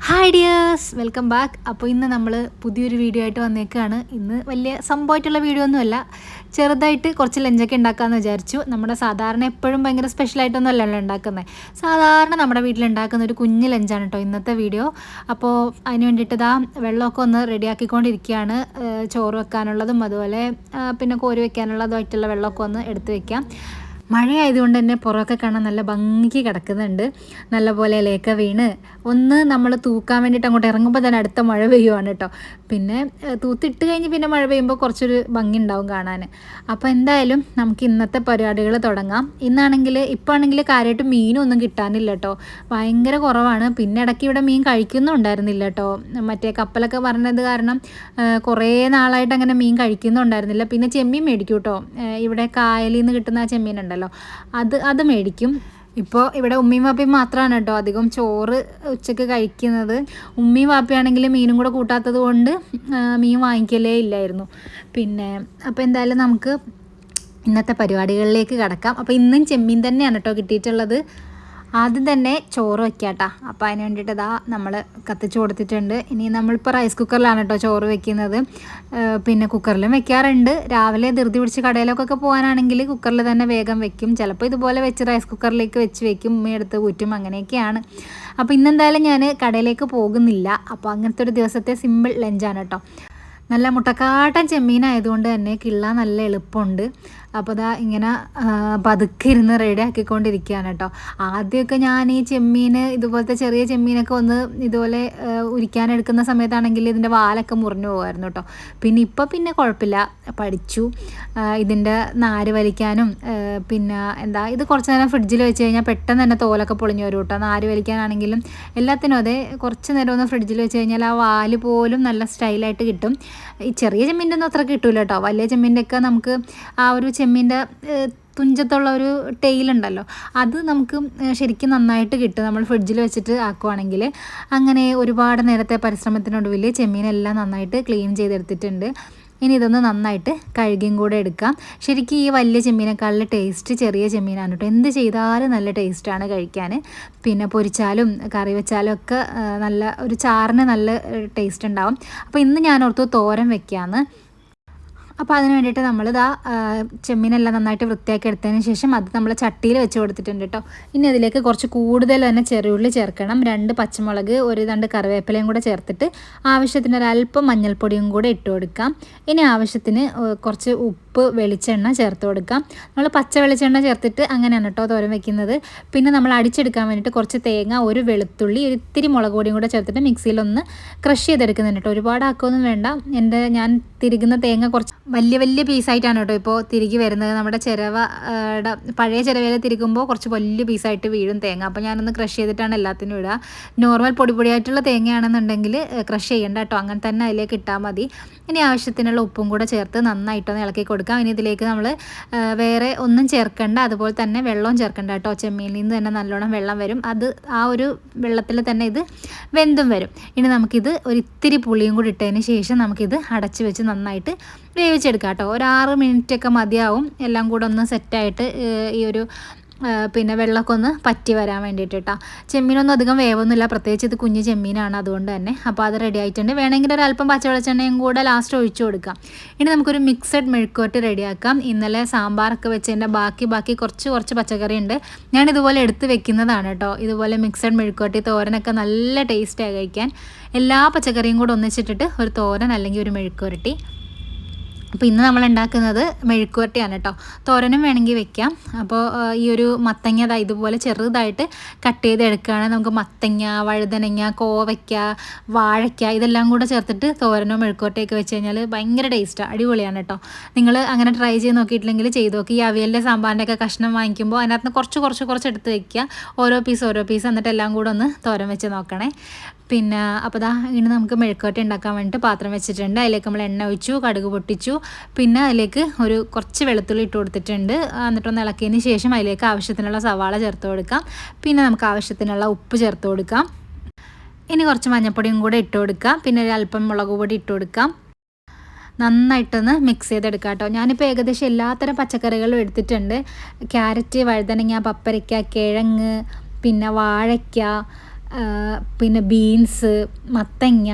Hi dears, welcome back. അപ്പോൾ ഇന്ന് നമ്മൾ പുതിയൊരു വീഡിയോ ആയിട്ട് വന്നേക്കാണ്. ഇന്ന് വലിയ സംഭവമായിട്ടുള്ള വീഡിയോ ഒന്നുമല്ല, ചെറുതായിട്ട് കുറച്ച് ലഞ്ചൊക്കെ ഉണ്ടാക്കാമെന്ന് വിചാരിച്ചു. നമ്മുടെ സാധാരണ എപ്പോഴും ഭയങ്കര സ്പെഷ്യലായിട്ടൊന്നും അല്ലല്ലോ ഉണ്ടാക്കുന്നത്. സാധാരണ നമ്മുടെ വീട്ടിലുണ്ടാക്കുന്ന ഒരു കുഞ്ഞ് ലഞ്ചാണ് കേട്ടോ ഇന്നത്തെ വീഡിയോ. അപ്പോൾ അതിന് വേണ്ടിയിട്ട് വെള്ളമൊക്കെ ഒന്ന് റെഡിയാക്കിക്കൊണ്ടിരിക്കുകയാണ്. ചോറ് വെക്കാനുള്ളതും അതുപോലെ പിന്നെ കോരി വെക്കാനുള്ളതുമായിട്ടുള്ള വെള്ളമൊക്കെ ഒന്ന് എടുത്ത് വെക്കാം. മഴയായതുകൊണ്ട് തന്നെ പുറമൊക്കെ കാണാൻ നല്ല ഭംഗിക്ക് കിടക്കുന്നുണ്ട്. നല്ലപോലെ ഇലയൊക്കെ വീണ് ഒന്ന് നമ്മൾ തൂക്കാൻ വേണ്ടിയിട്ട് അങ്ങോട്ട് ഇറങ്ങുമ്പോൾ തന്നെ അടുത്ത മഴ പെയ്യുവാണ് കേട്ടോ. പിന്നെ തൂത്തിട്ട് കഴിഞ്ഞ് പിന്നെ മഴ പെയ്യുമ്പോൾ കുറച്ചൊരു ഭംഗി ഉണ്ടാവും കാണാൻ. അപ്പോൾ എന്തായാലും നമുക്ക് ഇന്നത്തെ പരിപാടികൾ തുടങ്ങാം. ഇപ്പോൾ ആണെങ്കിൽ കാര്യമായിട്ട് മീനൊന്നും കിട്ടാനില്ല കേട്ടോ, ഭയങ്കര കുറവാണ്. പിന്നെ ഇടയ്ക്ക് ഇവിടെ മീൻ കഴിക്കുന്നുണ്ടായിരുന്നില്ല കേട്ടോ. മറ്റേ കപ്പലൊക്കെ പറഞ്ഞത് കാരണം കുറേ നാളായിട്ട് അങ്ങനെ മീൻ കഴിക്കുന്നുണ്ടായിരുന്നില്ല. പിന്നെ ചെമ്മീൻ മേടിക്കും കേട്ടോ, ഇവിടെ കായലിൽ നിന്ന് കിട്ടുന്ന ആ ചെമ്മീൻ ഉണ്ടല്ലോ, അത് മേടിക്കും. ഇപ്പോൾ ഇവിടെ ഉമ്മിയും വാപ്പയും മാത്രമാണ് കേട്ടോ അധികം ചോറ് ഉച്ചയ്ക്ക് കഴിക്കുന്നത്. ഉമ്മിയും വാപ്പയാണെങ്കിൽ മീനും കൂടെ കൂട്ടാത്തത് കൊണ്ട് മീൻ വാങ്ങിക്കലേ ഇല്ലായിരുന്നു. അപ്പോൾ എന്തായാലും നമുക്ക് ഇന്നത്തെ പരിപാടികളിലേക്ക് കടക്കാം. അപ്പോൾ ഇന്നും ചെമ്മീൻ തന്നെയാണ് കേട്ടോ കിട്ടിയിട്ടുള്ളത്. ആദ്യം തന്നെ ചോറ് വയ്ക്കാട്ടോ. അപ്പോൾ അതിന് വേണ്ടിയിട്ട് നമ്മൾ കത്തിച്ച് കൊടുത്തിട്ടുണ്ട്. ഇനി നമ്മളിപ്പോൾ റൈസ് കുക്കറിലാണ് കേട്ടോ ചോറ് വെക്കുന്നത്. പിന്നെ കുക്കറിലും വെക്കാറുണ്ട്. രാവിലെ ധൃതി പിടിച്ച് കടയിലൊക്കെ പോകാനാണെങ്കിൽ കുക്കറിൽ തന്നെ വേഗം വെക്കും. ചിലപ്പോൾ ഇതുപോലെ വെച്ച് റൈസ് കുക്കറിലേക്ക് വെക്കും, ഉമ്മയെടുത്ത് ഊറ്റും, അങ്ങനെയൊക്കെയാണ്. അപ്പോൾ ഇന്നെന്തായാലും ഞാൻ കടയിലേക്ക് പോകുന്നില്ല. അപ്പോൾ അങ്ങനത്തെ ഒരു ദിവസത്തെ സിമ്പിൾ ലഞ്ചാണ് കേട്ടോ. നല്ല മുട്ടക്കാട്ടൻ ചെമ്മീനായതുകൊണ്ട് തന്നെ കിള്ളാൻ നല്ല എളുപ്പമുണ്ട്. അപ്പോൾ ഇങ്ങനെ പതുക്കെ ഇരുന്ന് റെഡി ആക്കിക്കൊണ്ടിരിക്കുകയാണ് കേട്ടോ. ആദ്യമൊക്കെ ഞാൻ ഈ ചെമ്മീൻ ഇതുപോലത്തെ ചെറിയ ചെമ്മീനൊക്കെ ഒന്ന് ഇതുപോലെ ഉരിക്കാനെടുക്കുന്ന സമയത്താണെങ്കിൽ ഇതിൻ്റെ വാലൊക്കെ മുറിഞ്ഞു പോകുമായിരുന്നു കേട്ടോ. പിന്നെ കുഴപ്പമില്ല, പഠിച്ചു. ഇതിൻ്റെ നാര് വലിക്കാനും ഇത് കുറച്ച് നേരം ഫ്രിഡ്ജിൽ വെച്ച് കഴിഞ്ഞാൽ പെട്ടെന്ന് തന്നെ തോലൊക്കെ പൊളിഞ്ഞു വരും കേട്ടോ. നാര് വലിക്കാനാണെങ്കിലും എല്ലാത്തിനും അതെ, കുറച്ച് നേരം ഒന്ന് ഫ്രിഡ്ജിൽ വെച്ച് കഴിഞ്ഞാൽ ആ വാല് പോലും നല്ല സ്റ്റൈലായിട്ട് കിട്ടും. ഈ ചെറിയ ചെമ്മീൻ്റെ ഒന്നും അത്ര കിട്ടില്ല കേട്ടോ. വലിയ ചെമ്മീൻ്റെയൊക്കെ നമുക്ക് ആ ഒരു ചെമ്മീൻ്റെ തുഞ്ചത്തുള്ള ഒരു ടെയിലുണ്ടല്ലോ, അത് നമുക്ക് ശരിക്കും നന്നായിട്ട് കിട്ടും നമ്മൾ ഫ്രിഡ്ജിൽ വെച്ചിട്ട് ആക്കുവാണെങ്കിൽ. അങ്ങനെ ഒരുപാട് നേരത്തെ പരിശ്രമത്തിനൊടുവിൽ ചെമ്മീനെല്ലാം നന്നായിട്ട് ക്ലീൻ ചെയ്തെടുത്തിട്ടുണ്ട്. ഇനി ഇതൊന്ന് നന്നായിട്ട് കഴുകിയും കൂടെ എടുക്കാം. ശരിക്കും ഈ വലിയ ചെമ്മീനേക്കാളും ടേസ്റ്റ് ചെറിയ ചെമ്മീനാണ് കേട്ടോ. എന്ത് ചെയ്താലും നല്ല ടേസ്റ്റാണ് കഴിക്കാൻ. പിന്നെ പൊരിച്ചാലും കറി വെച്ചാലും ഒക്കെ നല്ല ഒരു ചാറിന് നല്ല ടേസ്റ്റ് ഉണ്ടാവും. അപ്പോൾ ഇന്ന് ഞാൻ ഓർത്തു തോരൻ വെക്കാമെന്ന്. അപ്പോൾ അതിന് വേണ്ടിയിട്ട് ചെമ്മീനെല്ലാം നന്നായിട്ട് വൃത്തിയാക്കി എടുത്തതിന് ശേഷം അത് നമ്മൾ ചട്ടിയിൽ വെച്ച് കൊടുത്തിട്ടുണ്ട് കേട്ടോ. ഇനി അതിലേക്ക് കുറച്ച് കൂടുതൽ തന്നെ ചെറിയുള്ളി ചേർക്കണം. 2 പച്ചമുളക്, 1 തണ്ട് കറിവേപ്പിലയും കൂടെ ചേർത്തിട്ട് ആവശ്യത്തിന് ഒരല്പം മഞ്ഞൾപ്പൊടിയും കൂടെ ഇട്ട് കൊടുക്കാം. ഇനി ആവശ്യത്തിന് കുറച്ച് ഉപ്പ്, വെളിച്ചെണ്ണ ചേർത്ത് കൊടുക്കാം. നമ്മൾ പച്ച വെളിച്ചെണ്ണ ചേർത്തിട്ട് അങ്ങനെയാണ് കേട്ടോ തോരൻ വെക്കുന്നത്. പിന്നെ നമ്മൾ അടിച്ചെടുക്കാൻ വേണ്ടിയിട്ട് കുറച്ച് തേങ്ങ, 1 വെളുത്തുള്ളി, ഇത്തിരി മുളക് പൊടിയും കൂടെ ചേർത്തിട്ട് മിക്സിയിലൊന്ന് ക്രഷ് ചെയ്തെടുക്കുന്നുണ്ട് കേട്ടോ. ഒരുപാട് ആക്കൊന്നും വേണ്ട. ഞാൻ തിരികുന്ന തേങ്ങ കുറച്ച് വലിയ പീസായിട്ടാണ് കേട്ടോ ഇപ്പോൾ തിരികെ വരുന്നത്. നമ്മുടെ പഴയ ചിരവയിൽ തിരികുമ്പോൾ കുറച്ച് വലിയ പീസായിട്ട് വീഴും തേങ്ങ. അപ്പോൾ ഞാനൊന്ന് ക്രഷ് ചെയ്തിട്ടാണ് എല്ലാത്തിനും ഇടുക. നോർമൽ പൊടിയായിട്ടുള്ള തേങ്ങയാണെന്നുണ്ടെങ്കിൽ ക്രഷ് ചെയ്യേണ്ട കേട്ടോ, അങ്ങനെ തന്നെ അതിലേക്ക് ഇട്ടാൽ മതി. ഇനി ആവശ്യത്തിനുള്ള ഉപ്പും കൂടെ ചേർത്ത് നന്നായിട്ടൊന്ന് ഇളക്കി കൊടുക്കാം. ഇനി ഇതിലേക്ക് നമ്മൾ വേറെ ഒന്നും ചേർക്കേണ്ട, അതുപോലെ തന്നെ വെള്ളവും ചേർക്കേണ്ട കേട്ടോ. ചെമ്മീനിൽ നിന്ന് തന്നെ നല്ലോണം വെള്ളം വരും. ആ ഒരു വെള്ളത്തിൽ തന്നെ ഇത് വെന്തും വരും. ഇനി നമുക്കിത് ഒരിത്തിരി പുളിയും കൂടി ഇട്ടതിന് ശേഷം നമുക്കിത് അടച്ച് വെച്ച് നന്നായിട്ട് വേവിച്ചെടുക്കാം കേട്ടോ. ഒരു 6 മിനിറ്റൊക്കെ മതിയാവും എല്ലാം കൂടെ ഒന്ന് സെറ്റായിട്ട് ഈ ഒരു വെള്ളമൊക്കെ ഒന്ന് പറ്റി വരാൻ വേണ്ടിയിട്ട് കേട്ടോ. ചെമ്മീനൊന്നും അധികം വേവൊന്നുമില്ല, പ്രത്യേകിച്ച് ഇത് കുഞ്ഞ് ചെമ്മീനാണ്, അതുകൊണ്ട് തന്നെ. അപ്പോൾ അത് റെഡി ആയിട്ടുണ്ട്. വേണമെങ്കിൽ ഒരല്പം പച്ചവെളിച്ചെണ്ണയും കൂടെ ലാസ്റ്റ് ഒഴിച്ചു കൊടുക്കാം. ഇനി നമുക്കൊരു മിക്സഡ് മെഴുക്കുവരട്ടി റെഡിയാക്കാം. ഇന്നലെ സാമ്പാറൊക്കെ വെച്ചതിൻ്റെ ബാക്കി കുറച്ച് പച്ചക്കറി ഉണ്ട്. ഞാൻ ഇതുപോലെ എടുത്ത് വെക്കുന്നതാണ് കേട്ടോ. ഇതുപോലെ മിക്സഡ് മെഴുക്കുവരട്ടി തോരനൊക്കെ നല്ല ടേസ്റ്റായി കഴിക്കാൻ. എല്ലാ പച്ചക്കറിയും കൂടെ ഒന്നിച്ചിട്ടിട്ട് ഒരു തോരൻ അല്ലെങ്കിൽ ഒരു മെഴുക്കുവരട്ടി. അപ്പോൾ ഇന്ന് നമ്മൾ ഉണ്ടാക്കുന്നത് മെഴുക്കുവരട്ടിയാണ് കേട്ടോ. തോരനും വേണമെങ്കിൽ വെക്കാം. അപ്പോൾ ഈ ഒരു മത്തങ്ങ ഇതുപോലെ ചെറുതായിട്ട് കട്ട് ചെയ്ത് എടുക്കുകയാണ്. നമുക്ക് മത്തങ്ങ, വഴുതനങ്ങ, കോവയ്ക്ക, വാഴയ്ക്ക ഇതെല്ലാം കൂടെ ചേർത്തിട്ട് തോരനോ മെഴുക്കുവരട്ടിയൊക്കെ വെച്ച് കഴിഞ്ഞാൽ ഭയങ്കര ടേസ്റ്റാണ്, അടിപൊളിയാണ് കേട്ടോ. നിങ്ങൾ അങ്ങനെ ട്രൈ ചെയ്ത് നോക്കിയിട്ടില്ലെങ്കിൽ ചെയ്ത് നോക്കി. ഈ അവിയലിൻ്റെ സാമ്പാറിൻ്റെ ഒക്കെ കഷ്ണം വാങ്ങിക്കുമ്പോൾ അതിനകത്ത് നിന്ന് കുറച്ച് എടുത്ത് വെക്കുക, ഓരോ പീസ്, എന്നിട്ട് എല്ലാം കൂടെ ഒന്ന് തോരൻ വെച്ച് നോക്കണേ. അപ്പോൾ ഇനി നമുക്ക് മെഴുക്കുവരട്ടി ഉണ്ടാക്കാൻ വേണ്ടിയിട്ട് പാത്രം വെച്ചിട്ടുണ്ട്. അതിലേക്ക് നമ്മൾ എണ്ണ ഒഴിച്ചു, കടുക് പൊട്ടിച്ചു, പിന്നെ അതിലേക്ക് കുറച്ച് വെളുത്തുള്ളി ഇട്ട് കൊടുത്തിട്ടുണ്ട്. എന്നിട്ടൊന്ന് ഇളക്കിയതിന് ശേഷം അതിലേക്ക് ആവശ്യത്തിനുള്ള സവാള ചേർത്ത് കൊടുക്കാം. പിന്നെ നമുക്ക് ആവശ്യത്തിനുള്ള ഉപ്പ് ചേർത്ത് കൊടുക്കാം. ഇനി കുറച്ച് മഞ്ഞൾപ്പൊടിയും കൂടെ ഇട്ട് കൊടുക്കാം. പിന്നെ ഒരല്പം മുളക് പൊടി ഇട്ട് കൊടുക്കാം. നന്നായിട്ടൊന്ന് മിക്സ് ചെയ്തെടുക്കാം കേട്ടോ. ഞാനിപ്പോൾ ഏകദേശം എല്ലാത്തരം പച്ചക്കറികളും എടുത്തിട്ടുണ്ട്. ക്യാരറ്റ്, വഴുതനങ്ങ, പപ്പരയ്ക്ക, കിഴങ്ങ്, പിന്നെ വാഴയ്ക്ക, പിന്നെ ബീൻസ്, മത്തങ്ങ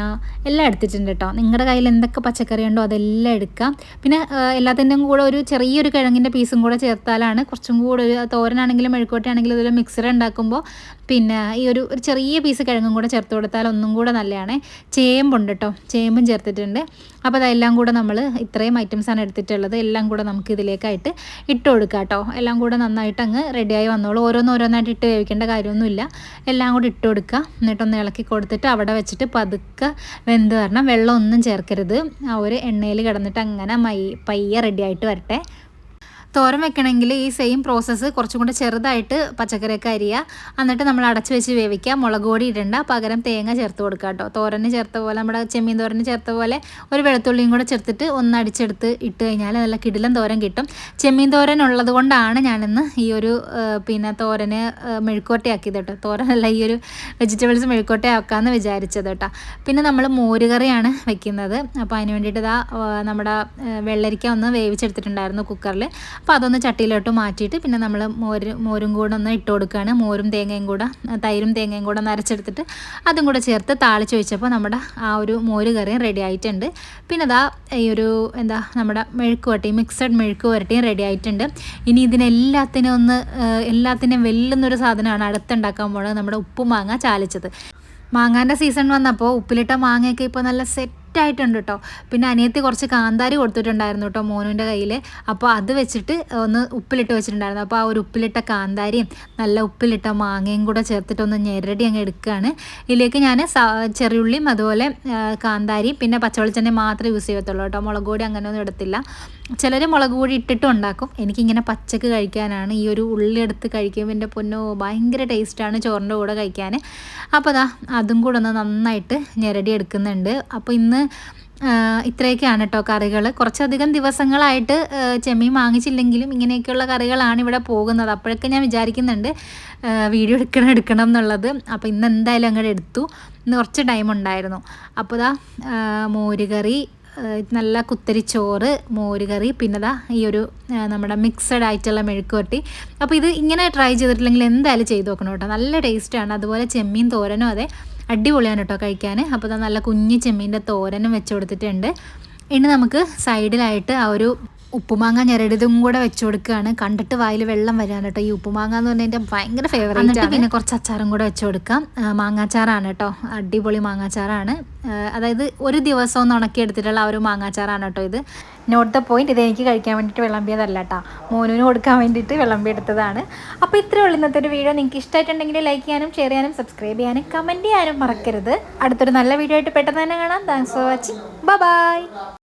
എല്ലാം എടുത്തിട്ടുണ്ട് കേട്ടോ. നിങ്ങളുടെ കയ്യിൽ എന്തൊക്കെ പച്ചക്കറി ഉണ്ടോ അതെല്ലാം എടുക്കാം. പിന്നെ എല്ലാത്തിൻ്റെയും കൂടെ ഒരു ചെറിയൊരു കിഴങ്ങിൻ്റെ പീസും കൂടെ ചേർത്താലാണ് കുറച്ചും കൂടെ ഒരു തോരനാണെങ്കിലും മെഴുക്കോട്ടയാണെങ്കിലും ഇതുപോലെ മിക്സർ ഉണ്ടാക്കുമ്പോൾ പിന്നെ ഈ ഒരു ചെറിയ പീസ് കിഴങ്ങും കൂടെ ചേർത്ത് കൊടുത്താൽ ഒന്നും കൂടെ നല്ലതാണ്. ചേമ്പുണ്ട് കേട്ടോ, ചേമ്പും ചേർത്തിട്ടുണ്ട്. അപ്പോൾ അതെല്ലാം കൂടെ നമ്മൾ ഇത്രയും ഐറ്റംസാണ് എടുത്തിട്ടുള്ളത്. എല്ലാം കൂടെ നമുക്ക് ഇതിലേക്കായിട്ട് ഇട്ട് കൊടുക്കാം കേട്ടോ. എല്ലാം കൂടെ നന്നായിട്ട് അങ്ങ് റെഡിയായി വന്നോളൂ. ഓരോന്നായിട്ട് ഇട്ട് വേവിക്കേണ്ട കാര്യമൊന്നുമില്ല. എല്ലാം കൂടി ഇട്ട് കൊടുക്കുക. എന്നിട്ടൊന്ന് ഇളക്കി കൊടുത്തിട്ട് അവിടെ വെച്ചിട്ട് പതുക്കെ വെന്ത് വരണം. വെള്ളം ഒന്നും ചേർക്കരുത്. ആ ഒരു എണ്ണയിൽ കിടന്നിട്ട് അങ്ങനെ പയ്യെ റെഡിയായിട്ട് വരട്ടെ. തോരൻ വെക്കണമെങ്കിൽ ഈ സെയിം പ്രോസസ്സ് കുറച്ചും കൂടെ ചെറുതായിട്ട് പച്ചക്കറിയൊക്കെ അരിയുക. എന്നിട്ട് നമ്മൾ അടച്ച് വെച്ച് വേവിക്കുക. മുളക് പൊടി ഇടണ്ട, പകരം തേങ്ങ ചേർത്ത് കൊടുക്കുക കേട്ടോ. തോരന് ചേർത്ത പോലെ, നമ്മുടെ ചെമ്മീൻ തോരന് ചേർത്ത പോലെ ഒരു വെളുത്തുള്ളിയും കൂടെ ചേർത്തിട്ട് ഒന്ന് അടിച്ചെടുത്ത് ഇട്ട് കഴിഞ്ഞാൽ നല്ല കിടിലൻ തോരൻ കിട്ടും. ചെമ്മീൻ തോരൻ ഉള്ളത് കൊണ്ടാണ് ഞാനിന്ന് ഈ ഒരു പിന്നെ തോരന് മെഴുക്കോട്ടയാക്കിയത് കേട്ടോ. തോരനല്ല, ഈ ഒരു വെജിറ്റബിൾസ് മെഴുക്കോട്ടയാക്കാമെന്ന് വിചാരിച്ചത് കേട്ടോ. പിന്നെ നമ്മൾ മോരുകറിയാണ് വെക്കുന്നത്. അപ്പോൾ അതിന് വേണ്ടിയിട്ട് നമ്മുടെ വെള്ളരിക്ക ഒന്ന് വേവിച്ചെടുത്തിട്ടുണ്ടായിരുന്നു കുക്കറിൽ. അപ്പോൾ അതൊന്ന് ചട്ടിയിലോട്ട് മാറ്റിയിട്ട് പിന്നെ നമ്മൾ മോരും കൂടെ ഒന്ന് ഇട്ട് കൊടുക്കുകയാണ്. മോരും തേങ്ങയും കൂടെ, തൈരും തേങ്ങയും കൂടെ ഒന്ന് അരച്ചെടുത്തിട്ട് അതും കൂടെ ചേർത്ത് താളിച്ച് വെച്ചപ്പോൾ നമ്മുടെ ആ ഒരു മോര് കറിയും റെഡി ആയിട്ടുണ്ട്. പിന്നെ ഈ ഒരു നമ്മുടെ മെഴുക്ക് വരട്ടി, മിക്സഡ് മെഴുക്ക് വരട്ടിയും റെഡി ആയിട്ടുണ്ട്. ഇനി എല്ലാത്തിനും വെല്ലുന്നൊരു സാധനമാണ് അടുത്തുണ്ടാക്കാൻ പോകുന്നത്, നമ്മുടെ ഉപ്പുമാങ്ങ ചാലിച്ചത്. മാങ്ങാൻ്റെ സീസൺ വന്നപ്പോൾ ഉപ്പിലിട്ട മാങ്ങയൊക്കെ ഇപ്പോൾ നല്ല സെറ്റായിട്ടുണ്ട് കേട്ടോ. പിന്നെ അനിയത്തി കുറച്ച് കാന്താരി കൊടുത്തിട്ടുണ്ടായിരുന്നു കേട്ടോ മോനുവിൻ്റെ കയ്യിൽ. അപ്പോൾ അത് വെച്ചിട്ട് ഒന്ന് ഉപ്പിലിട്ട് വെച്ചിട്ടുണ്ടായിരുന്നു. അപ്പോൾ ആ ഒരു ഉപ്പിലിട്ട കാന്താരിയും നല്ല ഉപ്പിലിട്ട മാങ്ങയും കൂടെ ചേർത്തിട്ടൊന്ന് ഞെരടി അങ്ങ് എടുക്കുകയാണ്. ഇതിലേക്ക് ഞാൻ ചെറിയുള്ളിയും അതുപോലെ കാന്താരിയും പിന്നെ പച്ചവെളിച്ചെണ്ണ മാത്രമേ യൂസ് ചെയ്യത്തുള്ളൂ കേട്ടോ. മുളക് പൊടി അങ്ങനെയൊന്നും ഇടത്തില്ല. ചിലർ മുളക് പൊടി ഇട്ടിട്ടും ഉണ്ടാക്കും. എനിക്കിങ്ങനെ പച്ചക്ക് കഴിക്കാനാണ്. ഈ ഒരു ഉള്ളി എടുത്ത് കഴിക്കുമ്പോൾ എൻ്റെ പൊന്നോ ഭയങ്കര ടേസ്റ്റാണ് ചോറിൻ്റെ കൂടെ കഴിക്കാൻ. അപ്പോൾ അതും കൂടെ ഒന്ന് നന്നായിട്ട് ഞെരടി എടുക്കുന്നുണ്ട്. അപ്പോൾ ഇന്ന് ഇത്രയൊക്കെയാണ് കേട്ടോ കറികൾ. കുറച്ചധികം ദിവസങ്ങളായിട്ട് ചെമ്മീൻ വാങ്ങിച്ചില്ലെങ്കിലും ഇങ്ങനെയൊക്കെയുള്ള കറികളാണ് ഇവിടെ പോകുന്നത്. അപ്പോഴൊക്കെ ഞാൻ വിചാരിക്കുന്നുണ്ട് വീഡിയോ എടുക്കണം എന്നുള്ളത്. അപ്പോൾ ഇന്ന് എന്തായാലും അങ്ങോട്ട് എടുത്തു. ഇന്ന് കുറച്ച് ടൈം ഉണ്ടായിരുന്നു. അപ്പോൾ മോരുകറി, നല്ല കുത്തരിച്ചോറ്, മോരുകറി, പിന്നെ ഈ ഒരു നമ്മുടെ മിക്സഡ് ആയിട്ടുള്ള മെഴുക്കുവരട്ടി. അപ്പോൾ ഇത് ഇങ്ങനെ ട്രൈ ചെയ്തിട്ടില്ലെങ്കിൽ എന്തായാലും ചെയ്ത് നോക്കണം കേട്ടോ. നല്ല ടേസ്റ്റാണ്. അതുപോലെ ചെമ്മീൻ തോരനും അതെ, അടിപൊളിയാണ് കേട്ടോ കഴിക്കാൻ. അപ്പോൾ നല്ല കുഞ്ഞ് ചെമ്മീൻ്റെ തോരനും വെച്ച് കൊടുത്തിട്ടുണ്ട്. ഇനി നമുക്ക് സൈഡിലായിട്ട് ആ ഒരു ഉപ്പുമാങ്ങ ഞെരടിതും കൂടെ വെച്ച് കൊടുക്കുകയാണ്. കണ്ടിട്ട് വായിൽ വെള്ളം വരാൻ കേട്ടോ. ഈ ഉപ്പുമാങ്ങ എന്ന് പറഞ്ഞാൽ എൻ്റെ ഭയങ്കര ഫേവറേറ്റ് ആണ്. പിന്നെ കുറച്ച് അച്ചാറും കൂടെ വെച്ച് കൊടുക്കാം. മാങ്ങാച്ചാറാണ് കേട്ടോ, അടിപൊളി മാങ്ങാച്ചാറാണ്. അതായത് ഒരു ദിവസം ഒന്ന് ഉണക്കിയെടുത്തിട്ടുള്ള ആ ഒരു മാങ്ങാച്ചാറാണ് കേട്ടോ ഇത്. നോട്ട് ദ പോയിന്റ്, ഇത് എനിക്ക് കഴിക്കാൻ വേണ്ടിയിട്ട് വിളമ്പിയതല്ല കേട്ടോ, മോനുവിന് കൊടുക്കാൻ വേണ്ടിയിട്ട് വിളമ്പിയെടുത്തതാണ്. അപ്പോൾ ഇത്രയേ ഉള്ളൂ ഇന്നത്തെ ഒരു വീഡിയോ. നിങ്ങൾക്ക് ഇഷ്ടമായിട്ടുണ്ടെങ്കിൽ ലൈക്ക് ചെയ്യാനും ഷെയർ ചെയ്യാനും സബ്സ്ക്രൈബ് ചെയ്യാനും കമൻറ്റ് ചെയ്യാനും മറക്കരുത്. അടുത്തൊരു നല്ല വീഡിയോ ആയിട്ട് പെട്ടെന്ന് തന്നെ കാണാം. Thanks for watching. ബൈ.